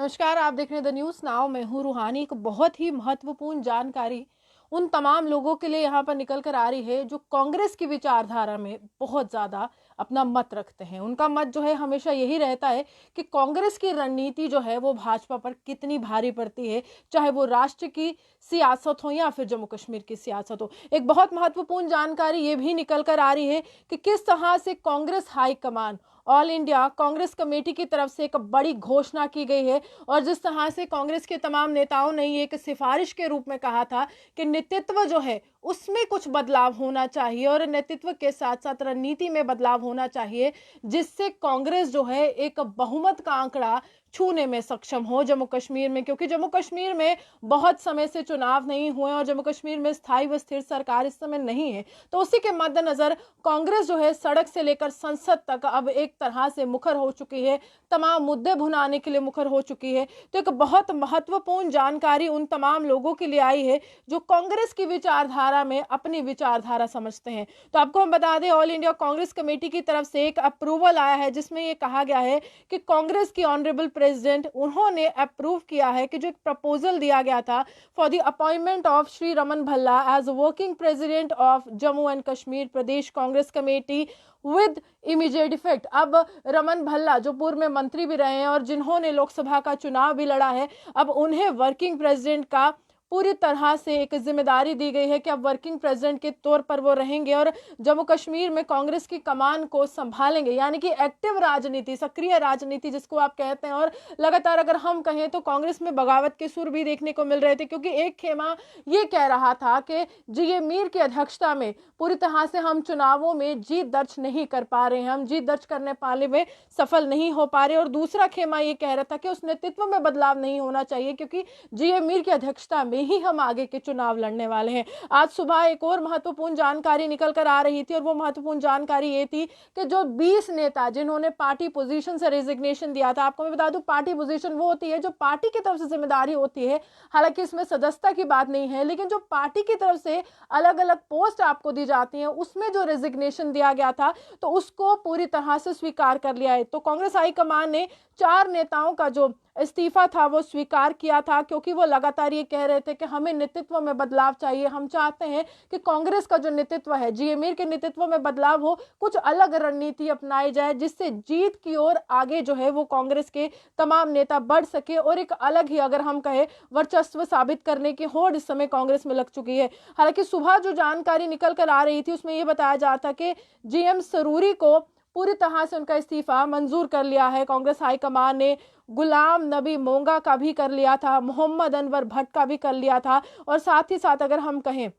नमस्कार, आप देख रहे हैं द न्यूज़ नाउ। मैं हूँ रूहानी। एक बहुत ही महत्वपूर्ण जानकारी उन तमाम लोगों के लिए यहाँ पर निकल कर आ रही है जो कांग्रेस की विचारधारा में बहुत ज़्यादा अपना मत रखते हैं। उनका मत जो है हमेशा यही रहता है कि कांग्रेस की रणनीति जो है वो भाजपा पर कितनी भारी पड़ती है, चाहे वो राष्ट्र की सियासत हो या फिर जम्मू कश्मीर की सियासत हो। एक बहुत महत्वपूर्ण जानकारी ये भी निकल कर आ रही है कि किस तरह से Congress high command all India Congress committee की तरफ से एक बड़ी घोषणा की गई है। और जिस तरह से कांग्रेस के तमाम नेताओं ने ये एक सिफारिश के रूप में कहा था कि नेतृत्व जो है उसमें कुछ बदलाव होना चाहिए और नेतृत्व के साथ साथ रणनीति में बदलाव होना चाहिए, जिससे कांग्रेस जो है एक बहुमत का आंकड़ा छूने में सक्षम हो जम्मू कश्मीर में। क्योंकि जम्मू कश्मीर में बहुत समय से चुनाव नहीं हुए और जम्मू कश्मीर में स्थायी व स्थिर सरकार इस समय नहीं है, तो उसी के मद्देनजर कांग्रेस जो है सड़क से लेकर संसद तक अब एक तरह से मुखर हो चुकी है, तमाम मुद्दे भुनाने के लिए मुखर हो चुकी है। तो एक बहुत महत्वपूर्ण जानकारी उन तमाम लोगों के लिए आई है जो कांग्रेस की विचारधारा में अपनी विचारधारा समझते हैं। तो आपको हम बता दें, ऑल इंडिया कांग्रेस कमेटी की तरफ से एक अप्रूवल आया है जिसमें यह कहा गया है कि कांग्रेस की ऑनरेबल प्रेसिडेंट उन्होंने अप्रूव किया है कि जो एक प्रपोजल दिया गया था for the appointment of Shri Raman Bhalla as working president of Jammu and Kashmir Pradesh Congress committee with immediate effect. अब रमन भल्ला जो पूर्व में मंत्री भी रहे हैं और जिन्होंने लोकसभा का चुनाव भी लड़ा है, अब उन्हें वर्किंग प्रेसिडेंट का पूरी तरह से एक जिम्मेदारी दी गई है कि अब वर्किंग प्रेसिडेंट के तौर पर वो रहेंगे और जम्मू कश्मीर में कांग्रेस की कमान को संभालेंगे। यानी कि एक्टिव राजनीति, सक्रिय राजनीति जिसको आप कहते हैं। और लगातार अगर हम कहें तो कांग्रेस में बगावत के सुर भी देखने को मिल रहे थे, क्योंकि एक खेमा ये कह रहा था कि जी मीर की अध्यक्षता में पूरी तरह से हम चुनावों में जीत दर्ज नहीं कर पा रहे हैं, हम जीत दर्ज करने पाने में सफल नहीं हो पा रहे। और दूसरा खेमा ये कह रहा था कि उस नेतृत्व में बदलाव नहीं होना चाहिए, क्योंकि जी मीर की अध्यक्षता में ही हम आगे के चुनाव लड़ने वाले हैं। आज सुबह एक और महत्वपूर्ण जानकारी निकल कर आ रही थी और वो महत्वपूर्ण जानकारी ये थी कि जो 20 नेता जिन्होंने पार्टी पोजीशन से रेजिग्नेशन दिया था, आपको मैं बता दूं पार्टी पोजीशन वो होती है जो पार्टी की तरफ से जिम्मेदारी होती है, हालांकि इसमें सदस्यता की बात नहीं है, लेकिन जो पार्टी की तरफ से अलग अलग पोस्ट आपको दी जाती है उसमें जो रेजिग्नेशन दिया गया था तो उसको पूरी तरह से स्वीकार कर लिया है। तो कांग्रेस हाईकमान ने 4 नेताओं का जो इस्तीफा था वो स्वीकार किया था, क्योंकि वो लगातार ये कह रहे थे कि हमें नेतृत्व में बदलाव चाहिए, हम चाहते हैं कि कांग्रेस का जो नेतृत्व है जी मीर के नेतृत्व में बदलाव हो, कुछ अलग रणनीति अपनाई जाए जिससे जीत की ओर आगे जो है वो कांग्रेस के तमाम नेता बढ़ सके और एक अलग ही अगर हम कहें वर्चस्व साबित करने की होड़ इस समय कांग्रेस में लग चुकी है। हालांकि सुबह जो जानकारी निकल कर आ रही थी उसमें यह बताया जा रहा था कि जीएम सरूरी को पूरी तरह से उनका इस्तीफा मंजूर कर लिया है कांग्रेस हाईकमान ने। गुलाम नबी मोंगा का भी कर लिया था, मोहम्मद अनवर भट्ट का भी कर लिया था और साथ ही साथ अगर हम कहें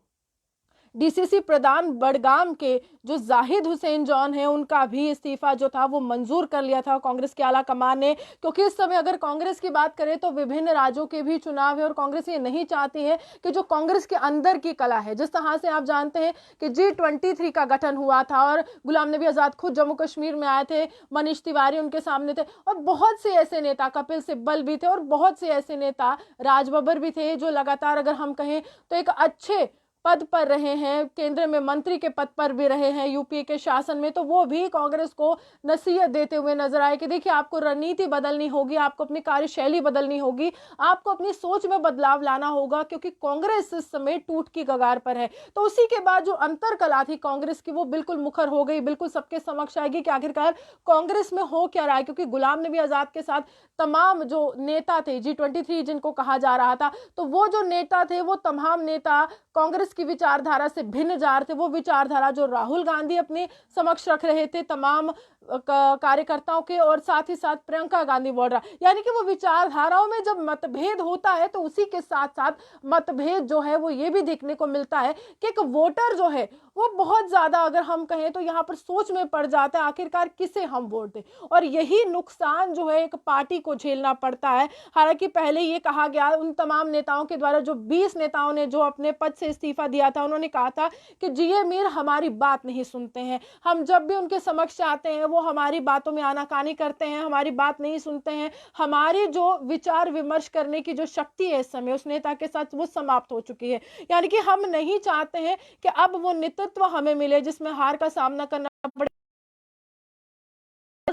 डीसीसी प्रधान बडगाम के जो जाहिद हुसैन जॉन है उनका भी इस्तीफा जो था वो मंजूर कर लिया था कांग्रेस के आला कमान ने। क्योंकि इस समय अगर कांग्रेस की बात करें तो विभिन्न राज्यों के भी चुनाव है और कांग्रेस ये नहीं चाहती है कि जो कांग्रेस के अंदर की कला है, जिस तरह से आप जानते हैं कि G23 का गठन हुआ था और गुलाम नबी आजाद खुद जम्मू कश्मीर में आए थे, मनीष तिवारी उनके सामने थे और बहुत से ऐसे नेता, कपिल सिब्बल भी थे और बहुत से ऐसे नेता, राज बब्बर भी थे जो लगातार अगर हम कहें तो एक अच्छे पद पर रहे हैं, केंद्र में मंत्री के पद पर भी रहे हैं यूपीए के शासन में, तो वो भी कांग्रेस को नसीहत देते हुए नजर आए कि देखिए आपको रणनीति बदलनी होगी, आपको अपनी कार्यशैली बदलनी होगी, आपको अपनी सोच में बदलाव लाना होगा, क्योंकि कांग्रेस इस समय टूट की कगार पर है। तो उसी के बाद जो अंतर कला थी कांग्रेस की वो बिल्कुल मुखर हो गई, बिल्कुल सबके समक्ष आएगी कि आखिरकार कांग्रेस में हो क्या रहा है। क्योंकि गुलाम नबी आजाद के साथ तमाम जो नेता थे G23 जिनको कहा जा रहा था, तो वो जो नेता थे वो तमाम नेता कांग्रेस की विचारधारा से भिन्न जा रहे थे। वो विचारधारा जो राहुल गांधी अपने समक्ष रख रहे थे तमाम कार्यकर्ताओं के और साथ ही साथ प्रियंका गांधी वाड्रा, यानी कि वो विचारधाराओं में जब मतभेद होता है तो उसी के साथ साथ मतभेद जो है वो ये भी देखने को मिलता है कि एक वोटर जो है वो बहुत ज्यादा अगर हम कहें तो यहाँ पर सोच में पड़ जाता है आखिरकार किसे हम वोट दें, और यही नुकसान जो है एक पार्टी को झेलना पड़ता है। हालांकि पहले ये कहा गया उन तमाम नेताओं के द्वारा, जो 20 नेताओं ने जो अपने पद से इस्तीफा दिया था, उन्होंने कहा था कि जी मीर हमारी बात नहीं सुनते हैं, हम जब भी उनके समक्ष आते हैं वो हमारी बातों में आनाकानी करते हैं, हमारी बात नहीं सुनते हैं, हमारी जो विचार विमर्श करने की जो शक्ति है इस समय उस नेता के साथ वो समाप्त हो चुकी है। यानी कि हम नहीं चाहते हैं कि अब वो नेतृत्व हमें मिले जिसमें हार का सामना करना पड़े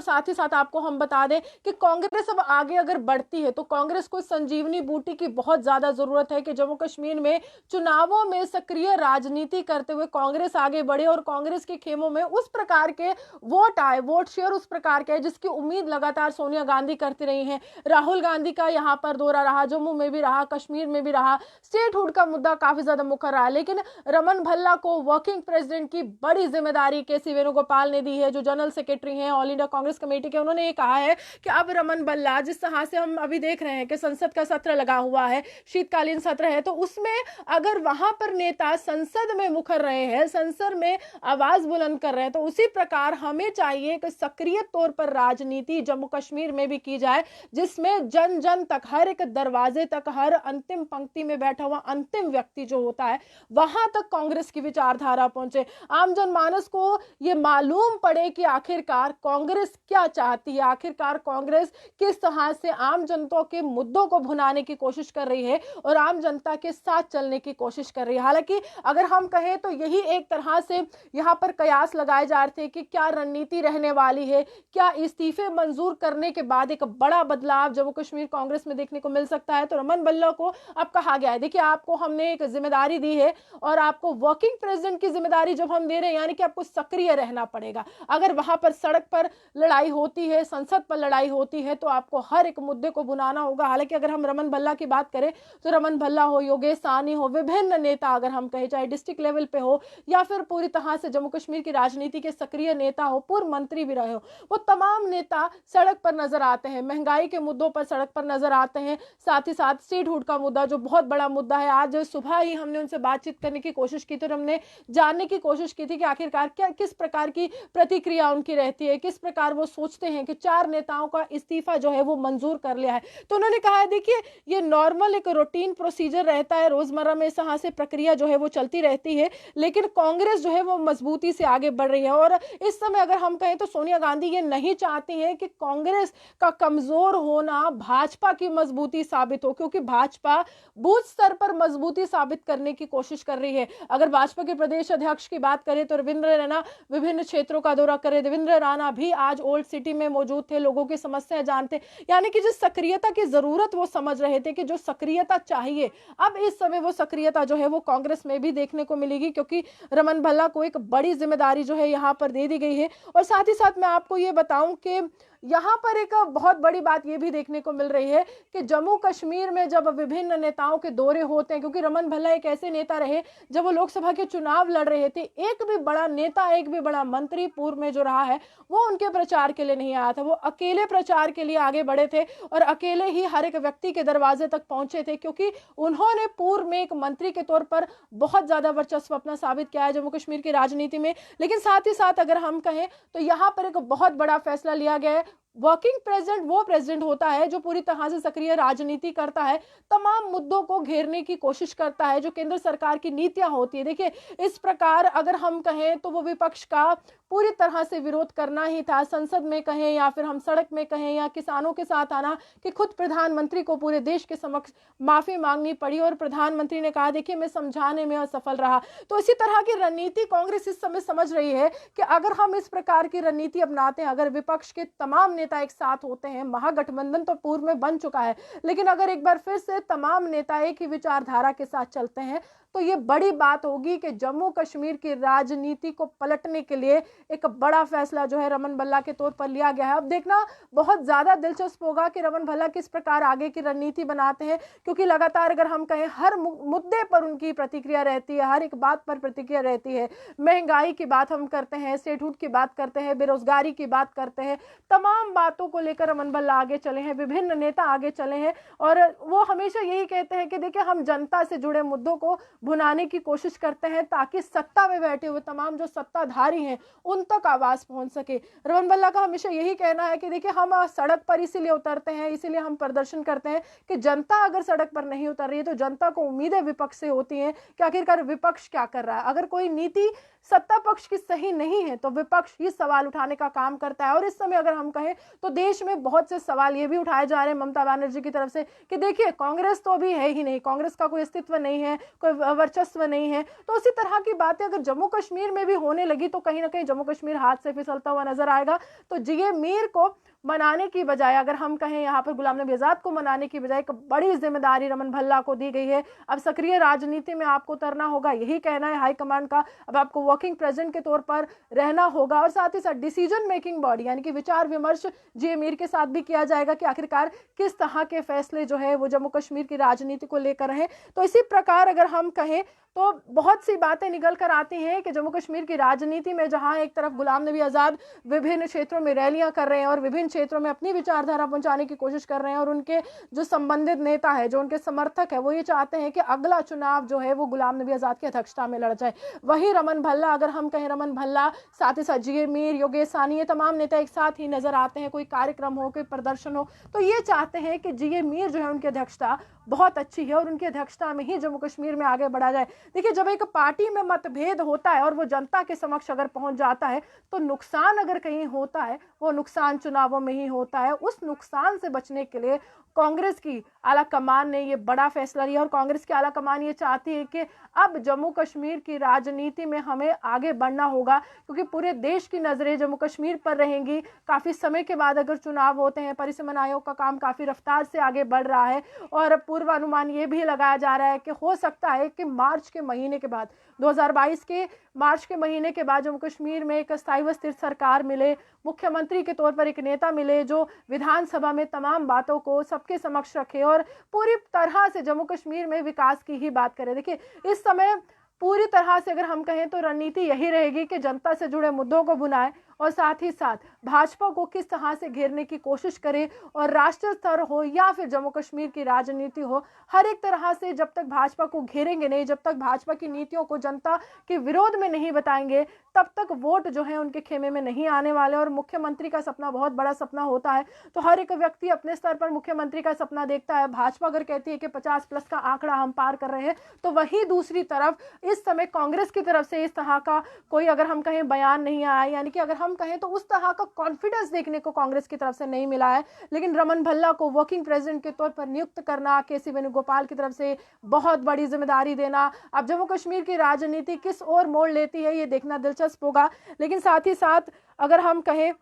साथ ही साथ आपको हम बता दें कि कांग्रेस अब आगे अगर बढ़ती है तो कांग्रेस को संजीवनी बूटी की बहुत ज्यादा जरूरत है कि जम्मू कश्मीर में चुनावों में सक्रिय राजनीति करते हुए कांग्रेस आगे बढ़े और कांग्रेस के खेमों में उस प्रकार के वोट आए, वोट शेयर उस प्रकार के जिसकी उम्मीद लगातार सोनिया गांधी करती रही हैं। राहुल गांधी का यहाँ पर दौरा रहा, जम्मू में भी रहा, कश्मीर में भी रहा, स्टेटहुड का मुद्दा काफी ज्यादा मुखर रहा, लेकिन रमन भल्ला को वर्किंग प्रेसिडेंट की बड़ी जिम्मेदारी के.सी. वेणुगोपाल ने दी है, जो जनरल सेक्रेटरी हैं ऑल इंडिया कांग्रेस कमेटी के। उन्होंने ये कहा है कि अब रमन भल्ला, जिस तरह से हम अभी देख रहे हैं कि संसद का सत्र लगा हुआ है, शीतकालीन सत्र है, तो उसमें अगर वहां पर नेता संसद में मुखर रहे हैं, संसद में आवाज बुलंद कर रहे हैं, तो उसी प्रकार हमें चाहिए कि सक्रिय तौर पर राजनीति जम्मू कश्मीर में भी की जाए, जिसमें जन जन तक, हर एक दरवाजे तक, हर अंतिम पंक्ति में बैठा हुआ अंतिम व्यक्ति जो होता है वहां तक कांग्रेस की विचारधारा पहुंचे, आम जनमानस को ये मालूम पड़े कि आखिरकार कांग्रेस क्या चाहती है, आखिरकार कांग्रेस किस तरह से आम जनता के मुद्दों को भुनाने की कोशिश कर रही है और आम जनता के साथ चलने की कोशिश कर रही है। हालांकि अगर हम कहें तो यही एक तरह से यहां पर कयास लगाए जा रहे थे कि क्या रणनीति रहने वाली है, क्या इस्तीफे मंजूर करने के बाद एक बड़ा बदलाव जम्मू कश्मीर कांग्रेस में देखने को मिल सकता है। तो रमन भल्ला को अब कहा गया है, देखिए आपको हमने एक जिम्मेदारी दी है और आपको वर्किंग प्रेसिडेंट की जिम्मेदारी जब हम दे रहे हैं, यानी कि आपको सक्रिय रहना पड़ेगा। अगर वहां पर सड़क पर लड़ाई होती है, संसद पर लड़ाई होती है, तो आपको हर एक मुद्दे को बुनाना होगा। हालांकि अगर हम रमन भल्ला की बात करें तो रमन भल्ला हो, योगेश साहनी हो, विभिन्न नेता अगर हम कहें, चाहे डिस्ट्रिक्ट लेवल पे हो या फिर पूरी तरह से जम्मू कश्मीर की राजनीति के सक्रिय नेता हो, पूर्व मंत्री भी रहे हो, वो तमाम नेता सड़क पर नजर आते हैं, महंगाई के मुद्दों पर सड़क पर नजर आते हैं। साथ ही साथ स्टेटहुड का मुद्दा जो बहुत बड़ा मुद्दा है, आज सुबह ही हमने उनसे बातचीत करने की कोशिश की तो हमने जानने की कोशिश की थी कि आखिरकार क्या किस प्रकार की प्रतिक्रिया उनकी रहती है, किस प्रकार वो सोचते हैं कि 4 नेताओं का इस्तीफा जो है वो मंजूर कर लिया है। तो उन्होंने कहा है, देखिए ये नॉर्मल एक रूटीन प्रोसीजर रहता है, रोजमर्रा में इस तरह से प्रक्रिया जो है वो चलती रहती है, लेकिन कांग्रेस जो है वो मजबूती से आगे बढ़ रही है। और इस समय अगर हम कहें तो सोनिया गांधी ये नहीं चाहती है कि कांग्रेस का कमजोर होना भाजपा की मजबूती साबित हो, क्योंकि भाजपा बूथ स्तर पर मजबूती साबित करने की कोशिश कर रही है। अगर भाजपा के प्रदेश अध्यक्ष की बात करें तो रविंद्र रैना विभिन्न क्षेत्रों का दौरा करे, रविंद्र राणा भी आज ओल्ड सिटी में मौजूद थे, लोगों की समस्याएं जानते, यानी कि जिस सक्रियता की जरूरत वो समझ रहे थे कि जो सक्रियता चाहिए, अब इस समय वो सक्रियता जो है वो कांग्रेस में भी देखने को मिलेगी, क्योंकि रमन भल्ला को एक बड़ी जिम्मेदारी जो है यहां पर दे दी गई है। और साथ ही साथ मैं आपको ये बताऊं कि यहां पर एक बहुत बड़ी बात यह भी देखने को मिल रही है कि जम्मू कश्मीर में जब विभिन्न नेताओं के दौरे होते हैं, क्योंकि रमन भल्ला एक ऐसे नेता रहे जब वो लोकसभा के चुनाव लड़ रहे थे, एक भी बड़ा नेता, एक भी बड़ा मंत्री पूर्व में जो रहा है वो उनके प्रचार के लिए नहीं आया था, वो अकेले प्रचार के लिए आगे बढ़े थे और अकेले ही हर एक व्यक्ति के दरवाजे तक पहुंचे थे, क्योंकि उन्होंने पूर्व में एक मंत्री के तौर पर बहुत ज्यादा वर्चस्व अपना साबित किया है जम्मू कश्मीर की राजनीति में। लेकिन साथ ही साथ अगर हम कहें तो यहां पर एक बहुत बड़ा फैसला लिया गया है। वर्किंग प्रेसिडेंट वो प्रेसिडेंट होता है जो पूरी तरह से सक्रिय राजनीति करता है, तमाम मुद्दों को घेरने की कोशिश करता है, जो केंद्र सरकार की नीतियां होती है। देखिए इस प्रकार अगर हम कहें तो वो विपक्ष का पूरी तरह से विरोध करना ही था, संसद में कहें या फिर हम सड़क में कहें या किसानों के साथ आना, कि खुद प्रधानमंत्री को पूरे देश के समक्ष माफी मांगनी पड़ी और प्रधानमंत्री ने कहा देखिए मैं समझाने में असफल रहा। तो इसी तरह की रणनीति कांग्रेस इस समय समझ रही है कि अगर हम इस प्रकार की रणनीति अपनाते हैं, अगर विपक्ष के तमाम नेता एक साथ होते हैं, महागठबंधन तो पूर्व में बन चुका है, लेकिन अगर एक बार फिर से तमाम नेता एक ही विचारधारा के साथ चलते हैं तो ये बड़ी बात होगी कि जम्मू कश्मीर की राजनीति को पलटने के लिए एक बड़ा फैसला जो है रमन भल्ला के तौर पर लिया गया है। अब देखना बहुत ज्यादा दिलचस्प होगा कि रमन भल्ला किस प्रकार आगे की रणनीति बनाते हैं, क्योंकि लगातार अगर हम कहें हर मुद्दे पर उनकी प्रतिक्रिया रहती है, हर एक बात पर प्रतिक्रिया रहती है। महंगाई की बात हम करते हैं, स्टेटहुड की बात करते हैं, बेरोजगारी की बात करते हैं, तमाम बातों को लेकर रमन भल्ला आगे चले हैं, विभिन्न नेता आगे चले हैं और वो हमेशा यही कहते हैं कि देखिए हम जनता से जुड़े मुद्दों को भुनाने की कोशिश करते हैं ताकि सत्ता में बैठे हुए तमाम जो सत्ताधारी हैं उन तक आवाज पहुंच सके। रमन भल्ला का हमेशा यही कहना है कि देखिए हम सड़क पर इसीलिए उतरते हैं, इसीलिए हम प्रदर्शन करते हैं कि जनता अगर सड़क पर नहीं उतर रही है तो जनता को उम्मीदें विपक्ष से होती हैं कि आखिरकार विपक्ष क्या कर रहा है। अगर कोई नीति सत्ता पक्ष की सही नहीं है तो विपक्ष ही सवाल उठाने का काम करता है। और इस समय अगर हम कहें तो देश में बहुत से सवाल ये भी उठाए जा रहे हैं ममता बनर्जी की तरफ से कि देखिए कांग्रेस तो अभी है ही नहीं, कांग्रेस का कोई अस्तित्व नहीं है, कोई वर्चस्व नहीं है। तो उसी तरह की बातें अगर जम्मू कश्मीर में भी होने लगी तो कहीं ना कहीं जम्मू कश्मीर हाथ से फिसलता हुआ नजर आएगा। तो जीए मीर को मनाने की बजाय, अगर हम कहें यहाँ पर गुलाम नबी आजाद को मनाने की बजाय, एक बड़ी जिम्मेदारी रमन भल्ला को दी गई है। अब सक्रिय राजनीति में आपको उतरना होगा, यही कहना है हाईकमांड का। अब आपको वर्किंग प्रेसिडेंट के तौर पर रहना होगा और साथ ही साथ डिसीजन मेकिंग बॉडी यानी कि विचार विमर्श जीए मीर के साथ भी किया जाएगा कि आखिरकार किस तरह के फैसले जो है वो जम्मू कश्मीर की राजनीति को लेकर हैं। तो इसी प्रकार अगर हम कहें तो बहुत सी बातें निकल कर आती हैं कि जम्मू कश्मीर की राजनीति में जहां एक तरफ गुलाम नबी आजाद विभिन्न क्षेत्रों में रैलियां कर रहे हैं और विभिन्न क्षेत्रों में अपनी विचारधारा पहुंचाने की कोशिश कर रहे हैं, और उनके जो संबंधित नेता है, जो उनके समर्थक है, वो ये चाहते हैं कि अगला चुनाव जो है वो गुलाम नबी आजाद की अध्यक्षता में लड़ जाए। वही रमन भल्ला, अगर हम कहें रमन भल्ला, साथ ही साथ जीए मीर, योगेश सानी, ये तमाम नेता एक साथ ही नजर आते हैं। कोई कार्यक्रम हो, कोई प्रदर्शन हो, तो ये चाहते हैं कि जीए मीर जो है उनकी अध्यक्षता बहुत अच्छी है और उनकी अध्यक्षता में ही जम्मू कश्मीर में आगे बढ़ा जाए। देखिए, जब एक पार्टी में मतभेद होता है और वो जनता के समक्ष अगर पहुंच जाता है तो नुकसान अगर कहीं होता है वो नुकसान चुनावों में ही होता है। उस नुकसान से बचने के लिए कांग्रेस की आला कमान ने ये बड़ा फैसला लिया और कांग्रेस की आला कमान ये चाहती है कि अब जम्मू कश्मीर की राजनीति में हमें आगे बढ़ना होगा, क्योंकि पूरे देश की नजरें जम्मू कश्मीर पर रहेंगी। काफी समय के बाद अगर चुनाव होते हैं, परिसीमन आयोग का काम काफी रफ्तार से आगे बढ़ रहा है और पूर्वानुमान ये भी लगाया जा रहा है कि हो सकता है कि मार्च के महीने के बाद, 2022 के मार्च के महीने के बाद जम्मू कश्मीर में एक स्थायी व स्थिर सरकार मिले, मुख्यमंत्री के तौर पर एक नेता मिले जो विधानसभा में तमाम बातों को सबके समक्ष रखे और पूरी तरह से जम्मू कश्मीर में विकास की ही बात करें। देखिए, इस समय पूरी तरह से अगर हम कहें तो रणनीति यही रहेगी कि जनता से जुड़े मुद्दों को भुनाए और साथ ही साथ भाजपा को किस तरह से घेरने की कोशिश करे, और राष्ट्रीय स्तर हो या फिर जम्मू कश्मीर की राजनीति हो, हर एक तरह से जब तक भाजपा को घेरेंगे नहीं, जब तक भाजपा की नीतियों को जनता के विरोध में नहीं बताएंगे, तब तक वोट जो है उनके खेमे में नहीं आने वाले। और मुख्यमंत्री का सपना बहुत बड़ा सपना होता है, तो हर एक व्यक्ति अपने स्तर पर मुख्यमंत्री का सपना देखता है। भाजपा अगर कहती है कि 50+ का आंकड़ा हम पार कर रहे हैं, तो वही दूसरी तरफ इस समय कांग्रेस की तरफ से इस तरह का कोई अगर हम कहें बयान नहीं आया, यानी कि अगर हम कहें तो उस तरह का कॉन्फिडेंस देखने को कांग्रेस की तरफ से नहीं मिला है। लेकिन रमन भल्ला को वर्किंग प्रेसिडेंट के तौर पर नियुक्त करना, केसी वेणुगोपाल की तरफ से बहुत बड़ी जिम्मेदारी देना, अब जम्मू कश्मीर की राजनीति किस ओर मोड़ लेती है ये देखना दिलचस्प होगा। लेकिन साथ ही साथ अगर हम कहें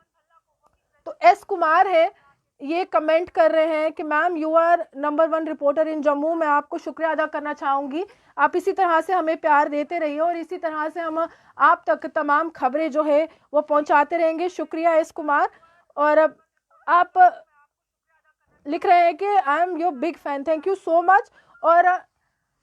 तो एस कुमार है, ये कमेंट कर रहे हैं कि ma'am you are number 1 reporter in Jammu. मैं आपको शुक्रिया अदा करना चाहूँगी, आप इसी तरह से हमें प्यार देते रहिए और इसी तरह से हम आप तक तमाम खबरें जो है वो पहुंचाते रहेंगे। शुक्रिया एस कुमार। और आप लिख रहे हैं कि I am your big fan, thank you so much. और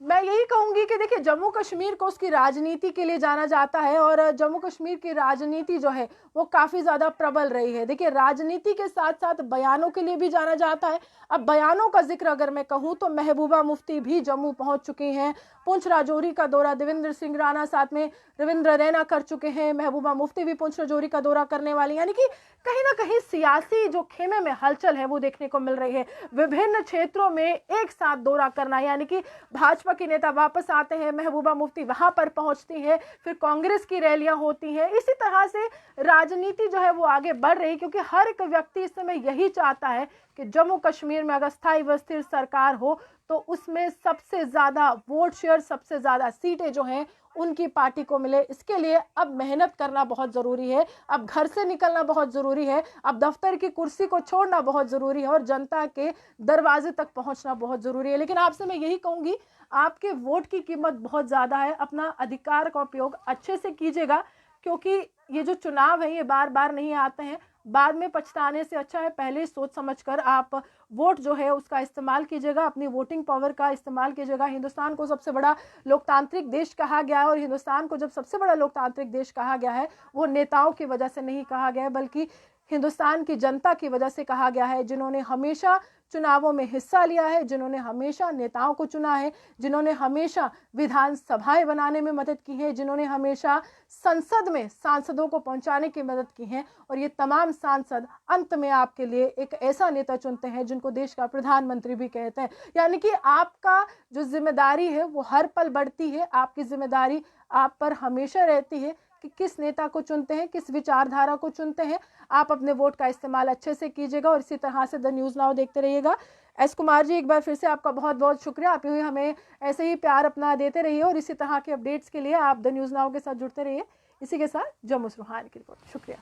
मैं यही कहूंगी कि देखिए, जम्मू कश्मीर को उसकी राजनीति के लिए जाना जाता है और जम्मू कश्मीर की राजनीति जो है वो काफ़ी ज़्यादा प्रबल रही है। देखिए, राजनीति के साथ साथ बयानों के लिए भी जाना जाता है। अब बयानों का जिक्र अगर मैं कहूँ तो महबूबा मुफ्ती भी जम्मू पहुंच चुकी हैं। पुंछ राजौरी का दौरा देवेंद्र सिंह राणा साथ में रविंद्र रैना कर चुके हैं, महबूबा मुफ्ती भी पुंछ राजौरी का दौरा करने वाली, यानी कि कहीं ना कहीं सियासी जो खेमे में हलचल है वो देखने को मिल रही है। विभिन्न क्षेत्रों में एक साथ दौरा करना, यानी कि भाजपा के नेता वापस आते हैं, महबूबा मुफ्ती वहां पर पहुंचती है, फिर कांग्रेस की रैलियां होती हैं। इसी तरह से राजनीति जो है वो आगे बढ़ रही, क्योंकि हर एक व्यक्ति इस समय यही चाहता है कि जम्मू कश्मीर में अगर स्थायी व स्थिर सरकार हो तो उसमें सबसे ज्यादा वोट शेयर, सबसे ज्यादा सीटें जो हैं उनकी पार्टी को मिले। इसके लिए अब मेहनत करना बहुत जरूरी है, अब घर से निकलना बहुत जरूरी है, अब दफ्तर की कुर्सी को छोड़ना बहुत जरूरी है और जनता के दरवाजे तक पहुंचना बहुत जरूरी है। लेकिन आपसे मैं यही कहूंगी, आपके वोट की कीमत बहुत ज्यादा है, अपना अधिकार का उपयोग अच्छे से कीजिएगा, क्योंकि ये जो चुनाव है ये बार बार नहीं आते हैं। बाद में पछताने से अच्छा है पहले सोच समझकर आप वोट जो है उसका इस्तेमाल कीजिएगा, अपनी वोटिंग पावर का इस्तेमाल कीजिएगा। हिंदुस्तान को सबसे बड़ा लोकतांत्रिक देश कहा गया है और हिंदुस्तान को जब सबसे बड़ा लोकतांत्रिक देश कहा गया है वो नेताओं की वजह से नहीं कहा गया है, बल्कि हिंदुस्तान की जनता की वजह से कहा गया है, जिन्होंने हमेशा चुनावों में हिस्सा लिया है, जिन्होंने हमेशा नेताओं को चुना है, जिन्होंने हमेशा विधानसभाएं बनाने में मदद की है, जिन्होंने हमेशा संसद में सांसदों को पहुंचाने की मदद की है। और ये तमाम सांसद अंत में आपके लिए एक ऐसा नेता चुनते हैं जिनको देश का प्रधानमंत्री भी कहते हैं। यानी कि आपका जो जिम्मेदारी है वो हर पल बढ़ती है, आपकी जिम्मेदारी आप पर हमेशा रहती है कि किस नेता को चुनते हैं, किस विचारधारा को चुनते हैं। आप अपने वोट का इस्तेमाल अच्छे से कीजिएगा और इसी तरह से द न्यूज़ नाउ देखते रहिएगा। एस कुमार जी, एक बार फिर से आपका बहुत बहुत शुक्रिया। आप यूँ ही हमें ऐसे ही प्यार अपना देते रहिए और इसी तरह के अपडेट्स के लिए आप द न्यूज़ नाउ के साथ जुड़ते रहिए। इसी के साथ जम्मू से रूहानी की रिपोर्ट। शुक्रिया।